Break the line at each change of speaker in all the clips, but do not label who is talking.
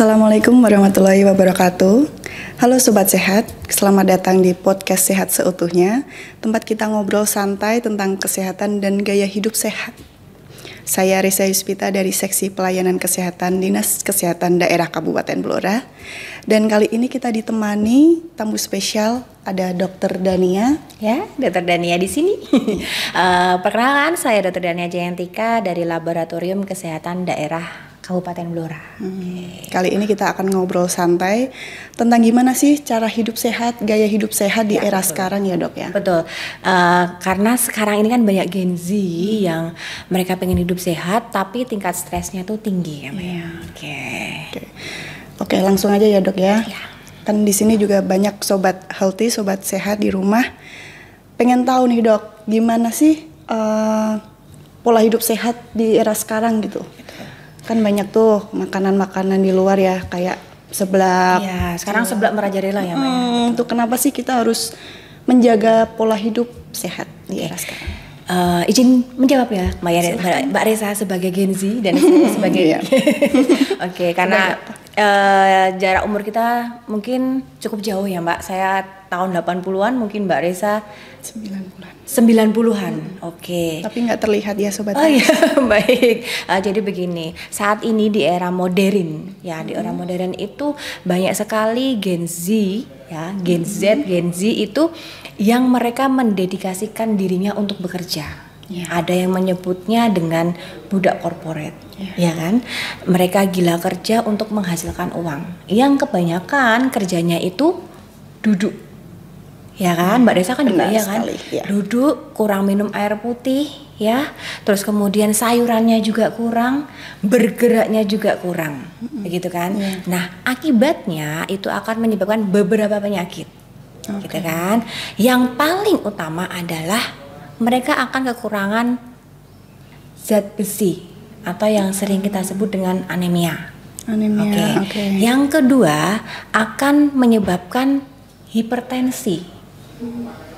Assalamualaikum warahmatullahi wabarakatuh. Halo Sobat Sehat, selamat datang di podcast Sehat Seutuhnya, tempat kita ngobrol santai tentang kesehatan dan gaya hidup sehat. Saya Risa Yuspita dari Seksi Pelayanan Kesehatan Dinas Kesehatan Daerah Kabupaten Blora. Dan kali ini kita ditemani tamu spesial, ada Dr. Dania.
Ya, Dr. Dania di sini. Perkenalkan, saya Dr. Dania Jayantika dari Laboratorium Kesehatan Daerah Kabupaten Blora.
Kali ini kita akan ngobrol santai tentang gimana sih cara hidup sehat, gaya hidup sehat di era sekarang ya dok ya.
Betul, karena sekarang ini kan banyak Gen Z yang mereka pengen hidup sehat, tapi tingkat stresnya tuh tinggi ya, Mbak.
Oke, langsung aja ya dok ya. Kan di sini juga banyak sobat healthy, sobat sehat di rumah. Pengen tahu nih dok, gimana sih pola hidup sehat di era sekarang gitu. Kan banyak tuh makanan-makanan di luar ya, kayak seblak.
Ya, sekarang seblak merajalela ya, Mbak.
Tuh kenapa sih kita harus menjaga pola hidup sehat di era sekarang?
Izin menjawab ya, Mbak Reza sebagai Gen Z dan saya sebagai Oke, karena jarak umur kita mungkin cukup jauh ya, Mbak. Saya tahun 80-an, mungkin Mbak Reza 90-an. Oke.
Tapi nggak terlihat ya sobat.
Oh iya, baik. Jadi begini, saat ini di era modern ya, di era modern itu banyak sekali Gen Z ya, Gen Z, Gen Z itu yang mereka mendedikasikan dirinya untuk bekerja. Ada yang menyebutnya dengan budak korporat, ya kan? Mereka gila kerja untuk menghasilkan uang. Yang kebanyakan kerjanya itu duduk, ya kan? Mbak Desa kan juga ya kan? Duduk, kurang minum air putih, ya. Terus kemudian sayurannya juga kurang, bergeraknya juga kurang, begitu kan? Nah, akibatnya itu akan menyebabkan beberapa penyakit, gitu kan? Yang paling utama adalah mereka akan kekurangan zat besi atau yang sering kita sebut dengan anemia. Yang kedua akan menyebabkan hipertensi,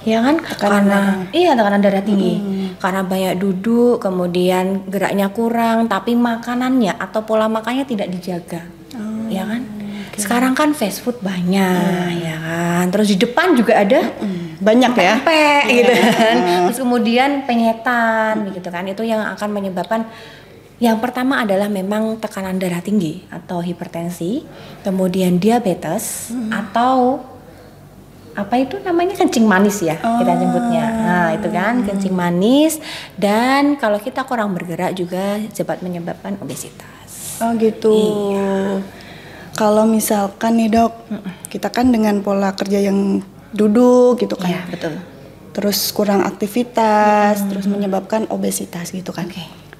ya kan? Tekanan darah tinggi. Karena banyak duduk, kemudian geraknya kurang, tapi makanannya atau pola makannya tidak dijaga, ya kan? Sekarang kan fast food banyak, ya kan? Terus di depan juga ada
banyak ya,
gitu kan. Terus kemudian penyetan, gitu kan? Itu yang akan menyebabkan, yang pertama adalah memang tekanan darah tinggi atau hipertensi, kemudian diabetes atau apa itu namanya, kencing manis ya, kita nyebutnya. Nah itu kan kencing manis, dan kalau kita kurang bergerak juga dapat menyebabkan obesitas.
Oh gitu. Iya. Kalau misalkan nih dok, kita kan dengan pola kerja yang duduk gitu kan.
Iya, betul.
Terus kurang aktivitas, terus menyebabkan obesitas gitu kan.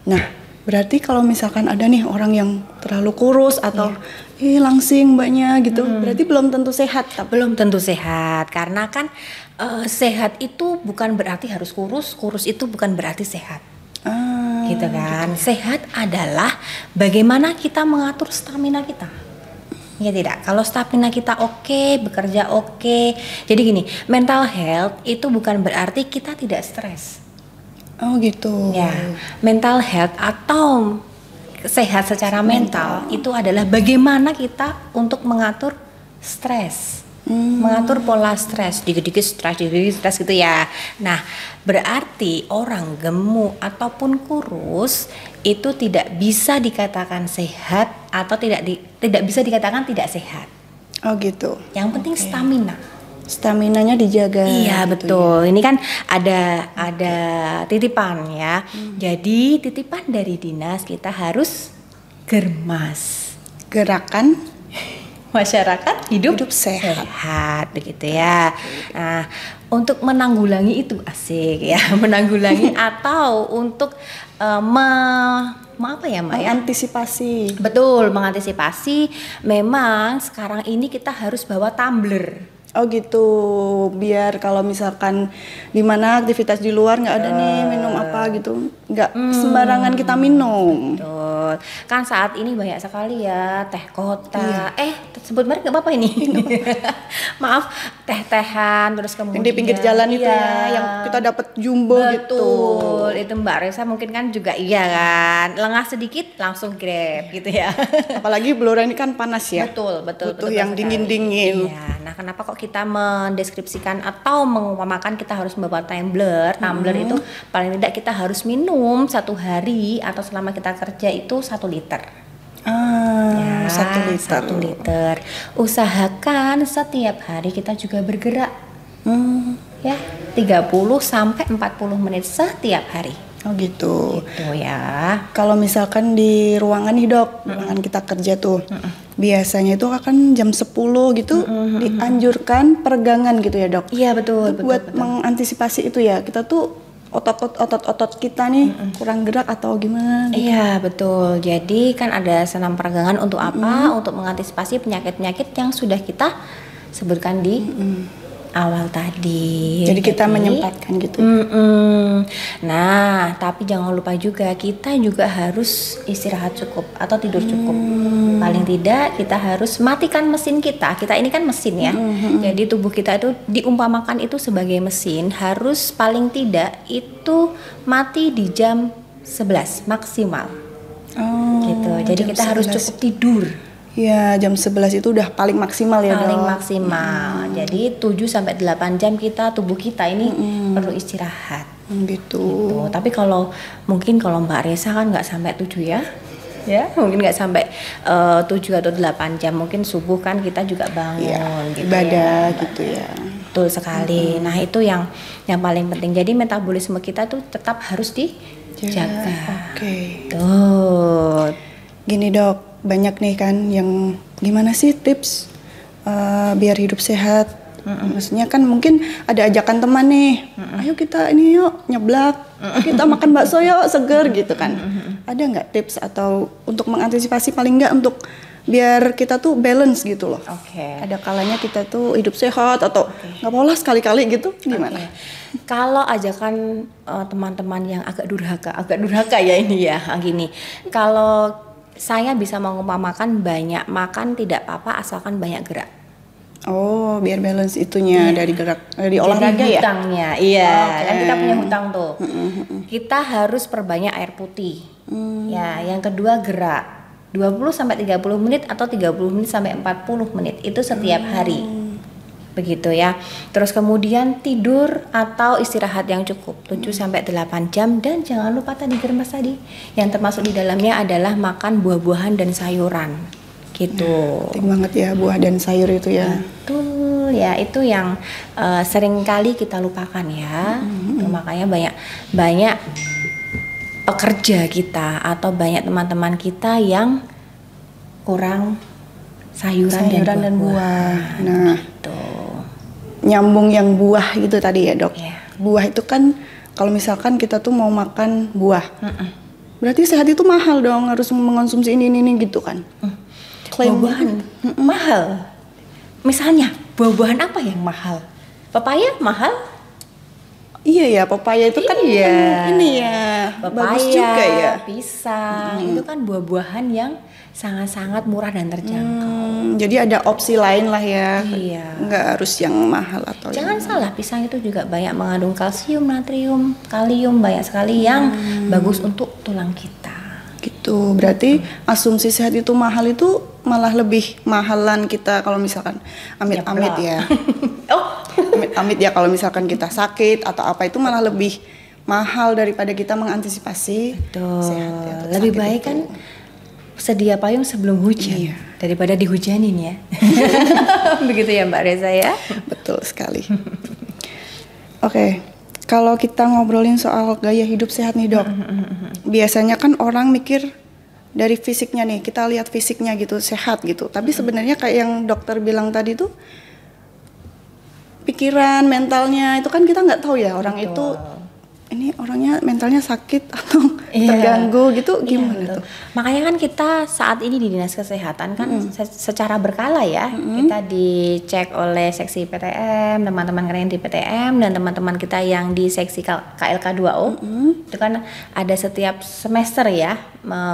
Nah, berarti kalau misalkan ada nih orang yang terlalu kurus atau langsing mbaknya gitu, berarti belum tentu sehat.
Belum tentu sehat, karena kan sehat itu bukan berarti harus kurus, kurus itu bukan berarti sehat. Gitu kan. Gitu. Sehat adalah bagaimana kita mengatur stamina kita. Ya tidak, kalau stamina kita oke, bekerja oke. Jadi gini, mental health itu bukan berarti kita tidak stres.
Oh gitu.
Ya, mental health atau sehat secara mental itu adalah bagaimana kita untuk mengatur stres. Mengatur pola stres, dikit-dikit stres gitu ya. Nah, berarti orang gemuk ataupun kurus itu tidak bisa dikatakan sehat atau tidak bisa dikatakan tidak sehat.
Oh gitu.
Yang penting stamina.
Staminanya dijaga.
Iya gitu, betul. Ya. Ini kan ada titipan ya. Jadi titipan dari dinas kita harus germas.
Gerakan
masyarakat hidup sehat begitu ya. Nah, untuk menanggulangi itu asik ya, menanggulangi atau untuk
mengantisipasi.
Betul, mengantisipasi. Memang sekarang ini kita harus bawa tumbler.
Oh gitu, biar kalau misalkan di mana aktivitas di luar nggak ada nih minum apa gitu, nggak sembarangan kita minum.
Betul. Kan saat ini banyak sekali ya teh kota. Sebut merek nggak apa-apa ini. Maaf, teh-tehan terus kemudian
Yang di pinggir jalan itu ya, yang kita dapat jumbo gitu.
Betul, itu Mbak Resa mungkin kan juga iya kan. Lengah sedikit langsung Grab gitu ya.
Apalagi Blora ini kan panas ya.
Betul
Butuh yang
sekali.
dingin-dingin.
Iya. Nah, kenapa kok kita mendeskripsikan atau mengumpamakan kita harus membawa tumbler? Tumbler itu paling tidak kita harus minum satu hari atau selama kita kerja itu 1 liter. Ya,
1 liter.
1 liter. Usahakan setiap hari kita juga bergerak. Ya, 30 sampai 40 menit setiap hari.
Oh gitu.
Gitu ya.
Kalau misalkan di ruangan nih dok, ruangan kita kerja tuh, biasanya itu akan jam 10 gitu dianjurkan peregangan gitu ya dok.
Iya betul.
Itu buat mengantisipasi itu ya, kita tuh otot-otot kita nih kurang gerak atau gimana? Gitu.
Iya betul. Jadi kan ada senam peregangan untuk apa? Untuk mengantisipasi penyakit-penyakit yang sudah kita sebutkan di awal tadi.
Jadi kita menyempatkan gitu.
Nah, tapi jangan lupa juga kita juga harus istirahat cukup atau tidur cukup. Paling tidak kita harus matikan mesin kita. Kita ini kan mesin ya. Jadi tubuh kita itu diumpamakan itu sebagai mesin, harus paling tidak itu mati di jam 11 maksimal. Gitu. Jadi kita harus cukup tidur.
Ya, jam 11 itu udah paling maksimal ya dok.
Paling maksimal. Jadi 7 sampai 8 jam tubuh kita ini perlu istirahat.
Gitu.
Tapi kalau Mbak Resa kan nggak sampai 7 ya. Ya, mungkin nggak sampai 7 atau 8 jam. Mungkin subuh kan kita juga bangun gitu
ibadah
ya.
gitu ya.
Betul sekali. Nah, itu yang paling penting. Jadi metabolisme kita tuh tetap harus dijaga.
Oke.
Tuh.
Gini dok, banyak nih kan yang gimana sih tips biar hidup sehat? Maksudnya kan mungkin ada ajakan teman nih, ayo kita ini yuk nyeblak, kita makan bakso yuk seger gitu kan. Ada nggak tips atau untuk mengantisipasi paling nggak untuk biar kita tuh balance gitu loh? Ada kalanya kita tuh hidup sehat atau nggak pola sekali-kali gitu, gimana?
Kalau ajakan teman-teman yang agak durhaka ya ini ya, gini. Kalau saya bisa mengumpamakan banyak makan tidak apa-apa asalkan banyak gerak.
Oh, biar balance itunya dari gerak, dari olahraga ya?
Hutangnya, iya. Kan kita punya hutang tuh. Kita harus perbanyak air putih. Ya, yang kedua gerak. 20 sampai 30 menit atau 30 menit sampai 40 menit itu setiap hari. Begitu ya. Terus kemudian tidur atau istirahat yang cukup 7 sampai 8 jam dan jangan lupa tadi germas tadi. Yang termasuk di dalamnya adalah makan buah-buahan dan sayuran. Gitu.
Penting banget ya buah dan sayur itu ya.
Betul ya, itu yang sering kali kita lupakan ya. Makanya banyak pekerja kita atau banyak teman-teman kita yang kurang sayuran dan buah.
Nah,
gitu.
Nyambung yang buah gitu tadi ya dok.
Buah
itu kan kalau misalkan kita tuh mau makan buah, berarti sehat itu mahal dong, harus mengonsumsi ini gitu kan. Klaim
buah-buahan mahal. Misalnya buah-buahan apa yang mahal? Pepaya mahal?
Iya ya, pepaya itu kan ini ya, bagus juga ya.
Pisang, itu kan buah-buahan yang sangat-sangat murah dan terjangkau.
Jadi ada opsi lain lah ya.
Iya.
Nggak harus yang mahal atau
jangan salah, pisang itu juga banyak mengandung kalsium, natrium, kalium, banyak sekali yang bagus untuk tulang kita.
Gitu. Berarti asumsi sehat itu mahal itu malah lebih mahalan kita kalau misalkan amit-amit ya. Amit-amit ya kalau misalkan kita sakit atau apa itu malah lebih mahal daripada kita mengantisipasi sehat. Ya,
lebih baik kan sedia payung sebelum hujan daripada dihujanin ya. Begitu ya Mbak Reza ya.
Betul sekali. Oke, kalau kita ngobrolin soal gaya hidup sehat nih dok, biasanya kan orang mikir dari fisiknya nih, kita lihat fisiknya gitu sehat gitu. Tapi sebenarnya kayak yang dokter bilang tadi tuh pikiran, mentalnya itu kan kita nggak tahu ya orang itu ini ini orangnya mentalnya sakit atau
Iya.
terganggu gitu,
Iya,
gimana
betul.
tuh?
Makanya kan kita saat ini di Dinas Kesehatan kan secara berkala ya, kita dicek oleh seksi PTM, teman-teman kalian di PTM dan teman-teman kita yang di seksi KLK 2O. Itu kan ada setiap semester ya,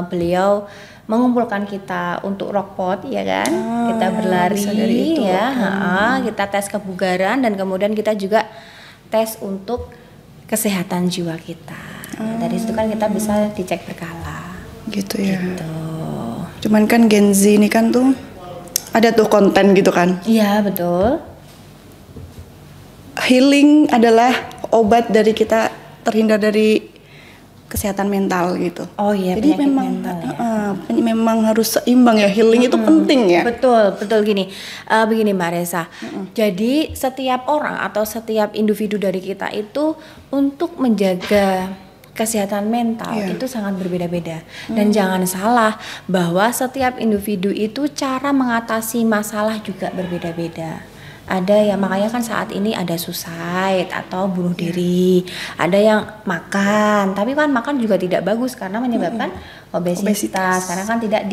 beliau mengumpulkan kita untuk rockpot ya kan, kita berlari
bisa dari itu.
ya, kita tes kebugaran dan kemudian kita juga tes untuk kesehatan jiwa kita. Dari situ kan kita bisa dicek berkala.
Gitu ya.
Tuh.
Cuman kan Gen Z ini kan tuh ada tuh konten gitu kan.
Iya betul.
Healing adalah obat dari kita terhindar dari kesehatan mental gitu.
Oh iya,
Jadi
penyakit
memang
mental ya.
memang harus seimbang ya, healing itu penting ya.
Betul gini. Begini Mbak Reza. Jadi setiap orang atau setiap individu dari kita itu untuk menjaga kesehatan mental
Iya.
itu sangat berbeda-beda. Dan jangan salah bahwa setiap individu itu cara mengatasi masalah juga berbeda-beda. Ada yang makanya kan saat ini ada suicide atau bunuh diri, ada yang makan, tapi kan makan juga tidak bagus karena menyebabkan obesitas. Karena kan tidak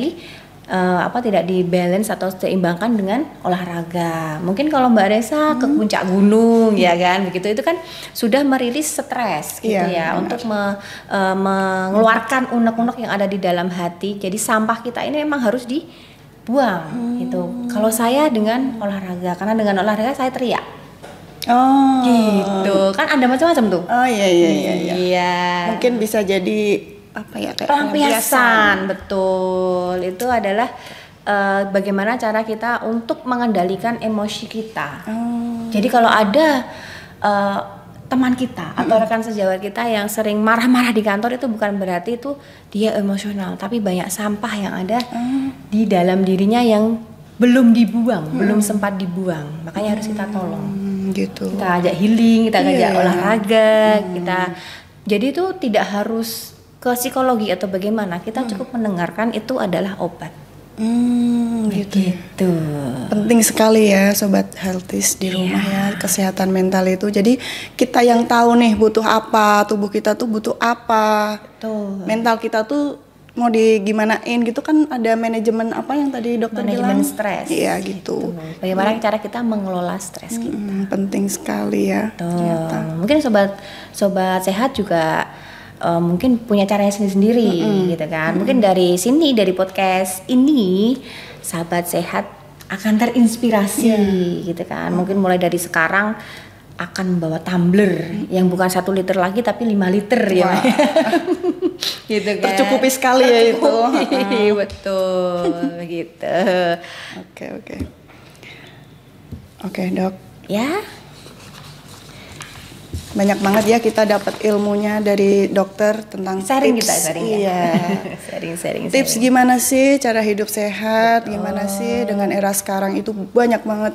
tidak dibalance atau seimbangkan dengan olahraga. Mungkin kalau Mbak Reza ke puncak gunung ya kan, begitu itu kan sudah merilis stres gitu
Iya,
ya, untuk mengeluarkan unek-unek yang ada di dalam hati. Jadi sampah kita ini memang harus dibuang gitu. Kalau saya dengan olahraga, karena dengan olahraga saya teriak.
Oh.
Gitu. Kan ada macam-macam tuh.
Oh iya.
Iya.
Mungkin bisa jadi apa ya, kayak
Pelampiasan, betul. Itu adalah bagaimana cara kita untuk mengendalikan emosi kita. Jadi kalau ada teman kita atau rekan sejawat kita yang sering marah-marah di kantor, itu bukan berarti itu dia emosional, tapi banyak sampah yang ada di dalam dirinya yang belum dibuang, belum sempat dibuang. Makanya harus kita tolong.
Gitu.
Kita ajak healing, kita ajak olahraga, jadi itu tidak harus ke psikologi atau bagaimana, kita cukup mendengarkan itu adalah obat.
Gitu. Penting sekali ya Sobat Healthies di rumah ya, kesehatan mental itu. Jadi kita yang tahu nih butuh apa, tubuh kita tuh butuh apa.
Betul.
Mental kita tuh mau digimanain gitu kan, ada manajemen apa yang tadi dokter
Manajemen
bilang.
stres.
Iya gitu.
Bagaimana cara kita mengelola stres kita.
Penting sekali ya. Ternyata.
Mungkin sobat sehat juga mungkin punya caranya sendiri-sendiri gitu kan. Mungkin dari sini, dari podcast ini, sahabat sehat akan terinspirasi gitu kan. Mungkin mulai dari sekarang akan membawa tumbler yang bukan 1 liter lagi tapi 5 liter ya. Gitu kan.
Tercukupi sekali ya itu.
Betul gitu.
Oke, Dok.
Ya.
Banyak banget ya kita dapat ilmunya dari dokter tentang
Sharing
tips.
ya. Sharing.
Tips gimana sih cara hidup sehat, gimana sih dengan era sekarang itu banyak banget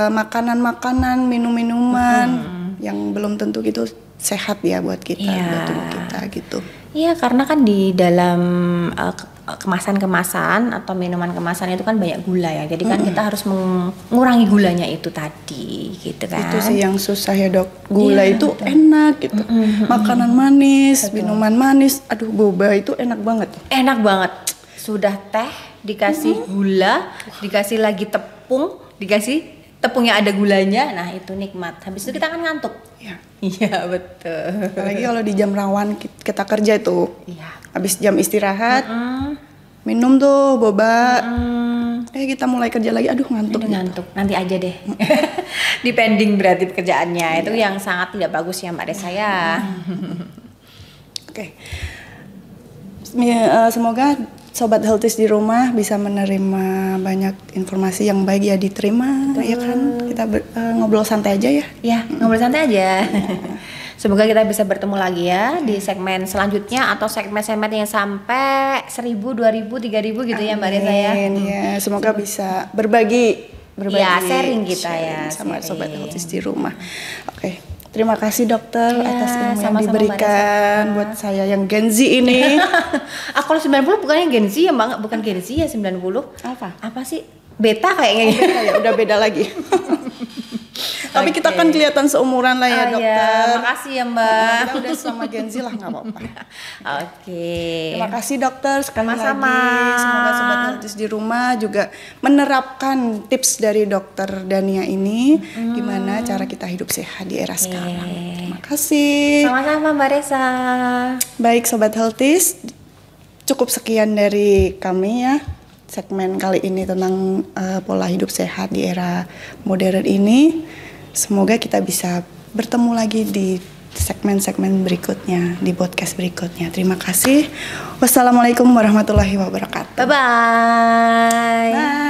makanan-makanan, minum-minuman yang belum tentu gitu sehat ya buat kita, buat tubuh kita gitu.
Iya, karena kan di dalam kemasan-kemasan atau minuman kemasan itu kan banyak gula ya. Jadi kan kita harus mengurangi gulanya itu tadi gitu kan.
Itu sih yang susah ya, Dok. Gula itu enak gitu. Makanan manis, minuman manis. Aduh, boba itu enak banget.
Enak banget. Sudah teh dikasih gula, dikasih lagi tepung, dikasih tepungnya ada gulanya. Nah, itu nikmat. Habis itu kita akan ngantuk. Iya, betul.
Apalagi kalau di jam rawan kita kerja itu.
Iya.
Habis jam istirahat, minum tuh boba. Kita mulai kerja lagi, aduh ngantuk.
Nanti aja deh. Depending berarti pekerjaannya. Itu yang sangat tidak bagus ya Mbak Desa ya.
Oke. Semoga Sobat Healthies di rumah bisa menerima banyak informasi yang baik ya, diterima. Ya kan, kita ngobrol santai aja ya.
Ya, ngobrol santai aja. Semoga kita bisa bertemu lagi ya di segmen selanjutnya atau segmen-segmen yang sampai 1000, 2000, 3000 gitu ya Mbak Reza ya.
Ya, semoga bisa berbagi
ya, sharing kita ya
sama Sobat Healthies di rumah. Oke. Terima kasih dokter atas ilmu yang
sama-sama
diberikan buat saya yang Gen Z ini.
Kalau 90 bukannya Gen Z ya Mbak, bukan Gen Z ya 90.
Apa
sih? Beta kayaknya.
Beta ya, udah beda lagi. Tapi kita kan kelihatan seumuran lah ya, dokter.
Ya, makasih ya Mbak.
Kita udah sama Gen Z lah, nggak apa-apa.
Oke.
Terima kasih dokter sekali
Sama-sama.
lagi. Semoga sobat Healthies di rumah juga menerapkan tips dari dokter Dania ini, gimana cara kita hidup sehat di era sekarang. Terima kasih.
Sama-sama Mbak Resa.
Baik sobat Healthies, cukup sekian dari kami ya. Segmen kali ini tentang pola hidup sehat di era modern ini. Semoga kita bisa bertemu lagi di segmen-segmen berikutnya, di podcast berikutnya. Terima kasih. Wassalamualaikum warahmatullahi wabarakatuh.
Bye-bye.
Bye.